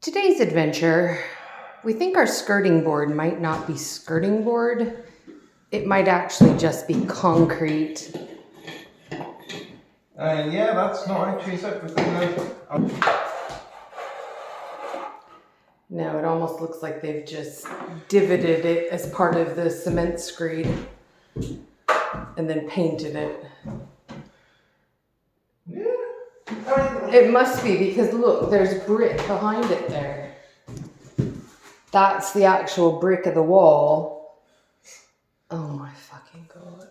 Today's adventure, we think our skirting board might not be skirting board. It might actually just be concrete. Yeah, that's not actually a separate thing. No, it almost looks like they've just divoted it as part of the cement screed and then painted it. Yeah. It must be because look, there's brick behind it there. That's the actual brick of the wall. Oh my fucking god.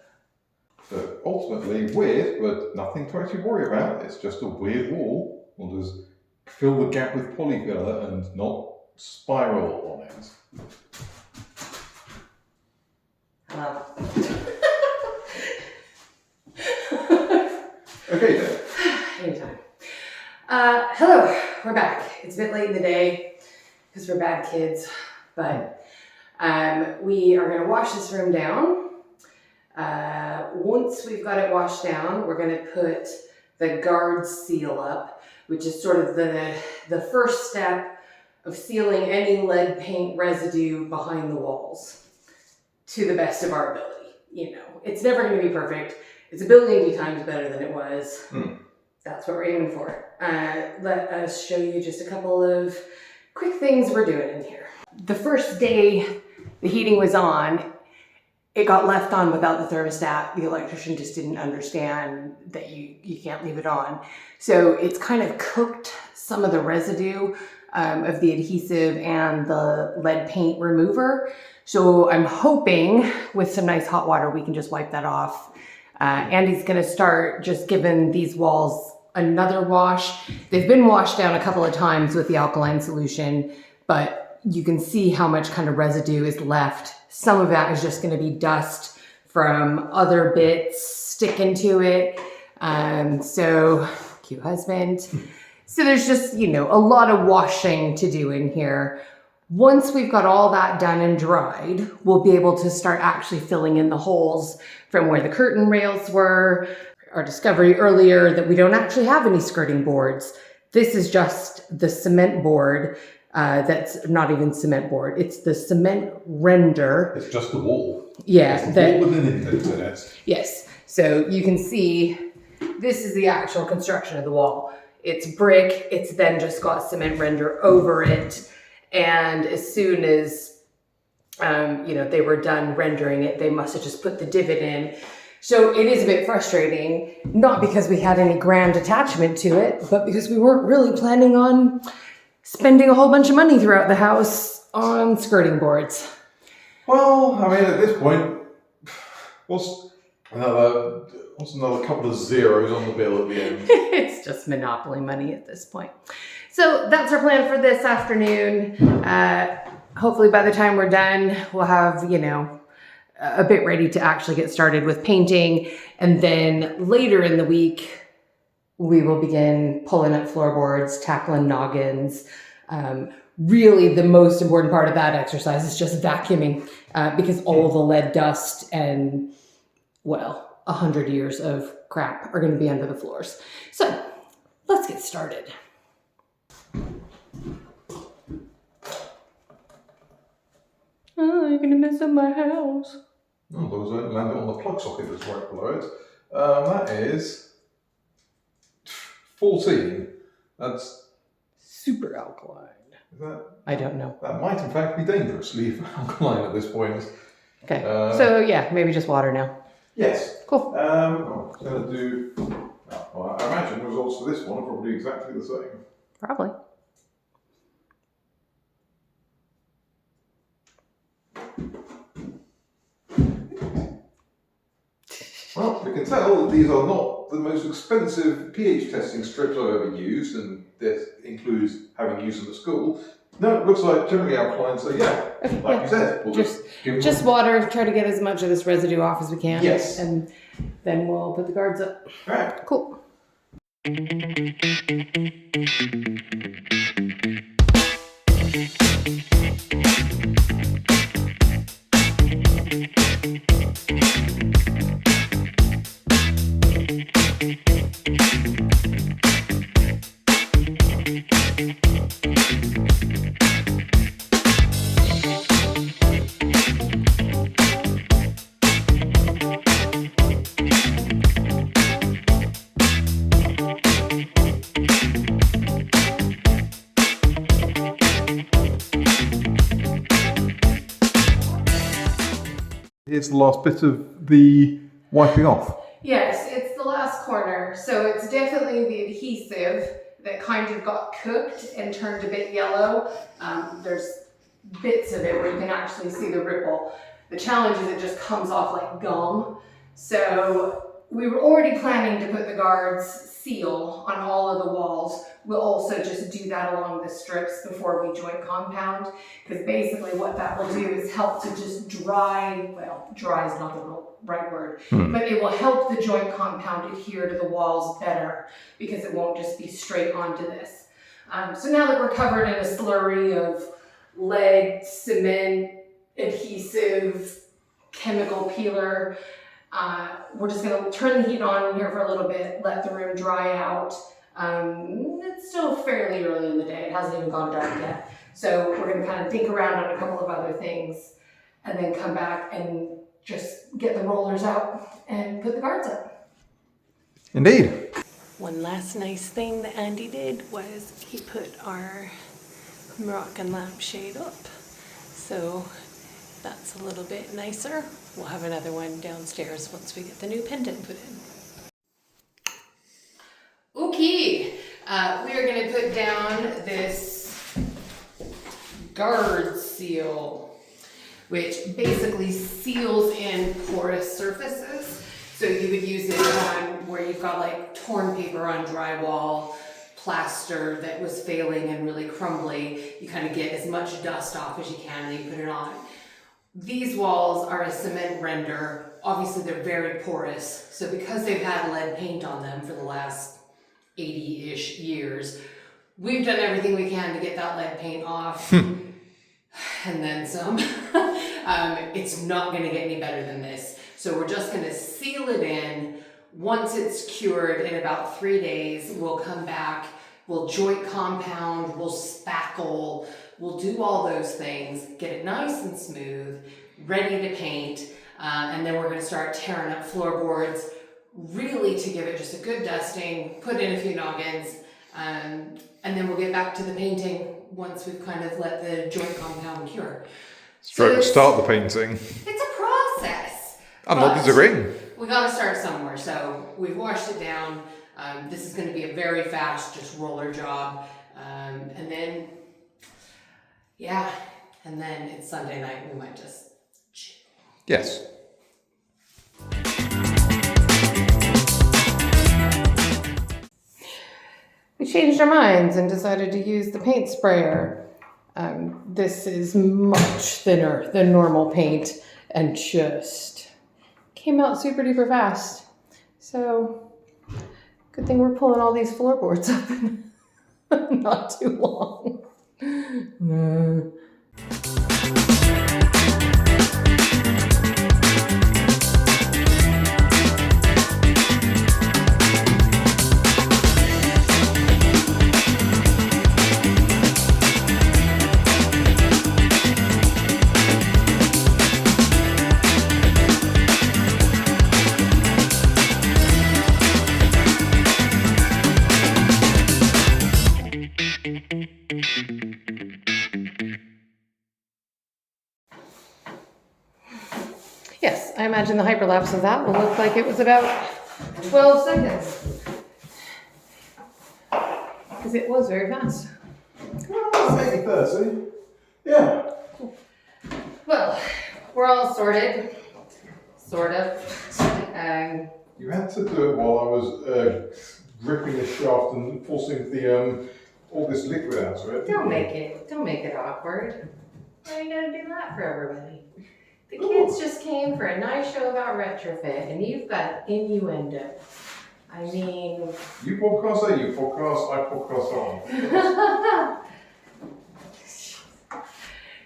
So ultimately weird, but nothing to actually worry about. It's just a weird wall. We'll just fill the gap with polyfiller and not spiral on it. Hello. Okay then. Anytime. Hello, we're back. It's a bit late in the day because we're bad kids, but we are going to wash this room down. Once we've got it washed down, we're going to put the guard seal up, which is sort of the first step of sealing any lead paint residue behind the walls to the best of our ability. You know, it's never going to be perfect. It's a billion times better than it was. That's what we're aiming for. Let us show you just a couple of quick things we're doing in here. The first day the heating was on, it got left on without the thermostat. The electrician just didn't understand that you can't leave it on. So it's kind of cooked some of the residue of the adhesive and the lead paint remover. So I'm hoping with some nice hot water, we can just wipe that off. Andy's gonna start just giving these walls another wash. They've been washed down a couple of times with the alkaline solution, but you can see how much kind of residue is left. Some of that is just gonna be dust from other bits sticking to it. So, cute husband. So there's just, you know, a lot of washing to do in here. Once we've got all that done and dried, we'll be able to start actually filling in the holes from where the curtain rails were. Our discovery earlier that we don't actually have any skirting boards. This is just the cement board that's not even cement board. It's the cement render. It's just the wall. Yeah. It's the wall with an indent in it. Yes. So you can see this is the actual construction of the wall. It's brick. It's then just got cement render over it. And as soon as, they were done rendering it, they must have just put the divot in. So it is a bit frustrating, not because we had any grand attachment to it, but because we weren't really planning on spending a whole bunch of money throughout the house on skirting boards. Well, I mean, at this point, what's another couple of zeros on the bill at the end? It's just monopoly money at this point. So that's our plan for this afternoon. Hopefully by the time we're done, we'll have, a bit ready to actually get started with painting. And then later in the week, we will begin pulling up floorboards, tackling noggins. Really the most important part of that exercise is just vacuuming because all the lead dust and, 100 years of crap are going to be under the floors. So let's get started. Oh, you're going to mess up my house. Oh, as long as I don't land it on the plug socket that's right below it. That is 14. That's super alkaline. Is that? I don't know. That might in fact be dangerously alkaline at this point. Okay. So yeah, maybe just water now. Yes. Cool. I'm going to do. Well, I imagine the results for this one are probably exactly the same. Probably. Well, we can tell that these are not the most expensive pH testing strips I've ever used, and this includes having used them at school. No, it looks like generally alkaline, so yeah, Okay, like you said, we'll just water, try to get as much of this residue off as we can. Yes. And then we'll put the guards up. All right. Cool. Here's the last bit of the wiping off. Yes, it's the last corner. So it's definitely the adhesive that kind of got cooked and turned a bit yellow. There's bits of it where you can actually see the ripple. The challenge is it just comes off like gum. So we were already planning to put the guards seal on all of the walls. We'll also just do that along the strips before we joint compound, because basically what that will do is help to just dry, well, dry is not the right word, but it will help the joint compound adhere to the walls better because it won't just be straight onto this. So now that we're covered in a slurry of lead, cement, adhesive, chemical peeler, we're just going to turn the heat on in here for a little bit, let the room dry out. It's still fairly early in the day. It hasn't even gone dark yet. So we're going to kind of think around on a couple of other things and then come back and just get the rollers out and put the guards up. Indeed. One last nice thing that Andy did was he put our Moroccan lampshade up. So that's a little bit nicer. We'll have another one downstairs once we get the new pendant put in. Okay, we are going to put down this guard seal, which basically seals in porous surfaces. So you would use it on where you've got like torn paper on drywall, plaster that was failing and really crumbly. You kind of get as much dust off as you can and then you put it on. These walls are a cement render. Obviously they're very porous. So because they've had lead paint on them for the last 80-ish years, we've done everything we can to get that lead paint off. And then some. It's not going to get any better than this. So we're just going to seal it in. Once it's cured in about 3 days, we'll come back, we'll joint compound, we'll spackle, we'll do all those things, get it nice and smooth, ready to paint, and then we're going to start tearing up floorboards, really to give it just a good dusting, put in a few noggins, and then we'll get back to the painting once we've kind of let the joint compound cure. Start the painting. It's a process. I'm not disagreeing. We got to start somewhere. So we've washed it down. This is going to be a very fast, just roller job. And then, yeah, and then it's Sunday night. We might just chill. Yes. We changed our minds and decided to use the paint sprayer. This is much thinner than normal paint and just came out super duper fast. So good thing we're pulling all these floorboards up in not too long. Yes, I imagine the hyperlapse of that will look like it was about 12 seconds. Because it was very fast. Maybe 30. Yeah. Well, we're all sorted. Sort of. You had to do it while I was gripping the shaft and forcing the all this liquid out of it. Don't make it awkward. Why are you gonna do that for everybody? The kids just came for a nice show about retrofit, and you've got innuendo. I mean... You podcast there, you podcast, I podcast on.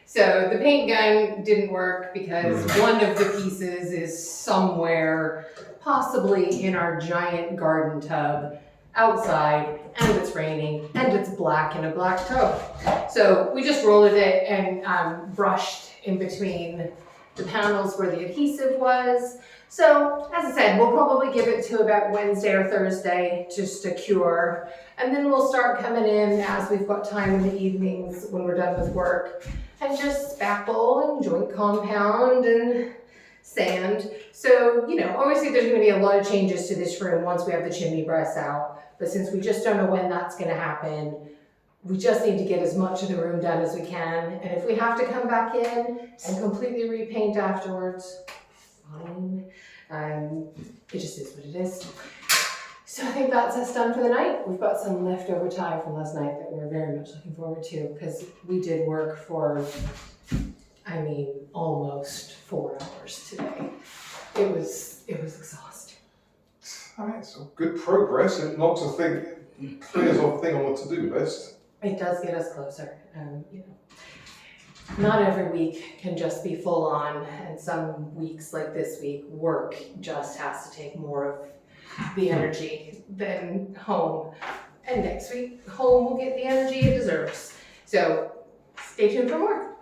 So the paint gun didn't work because one of the pieces is somewhere, possibly in our giant garden tub outside, and it's raining, and it's black in a black tub. So we just rolled it and brushed in between the panels where the adhesive was. So, as I said, we'll probably give it to about Wednesday or Thursday just to cure. And then we'll start coming in as we've got time in the evenings when we're done with work and just spackle and joint compound and sand. So, obviously there's gonna be a lot of changes to this room once we have the chimney breasts out. But since we just don't know when that's gonna happen, we just need to get as much of the room done as we can. And if we have to come back in and completely repaint afterwards, fine. It just is what it is. So I think that's us done for the night. We've got some leftover time from last night that we're very much looking forward to, because we did work for, almost 4 hours today. It was exhausting. I mean, it's good progress. It knocks a thing, clears off thing on the to-do list. It does get us closer. Not every week can just be full on, and some weeks like this week, work just has to take more of the energy than home. And next week, home will get the energy it deserves. So stay tuned for more.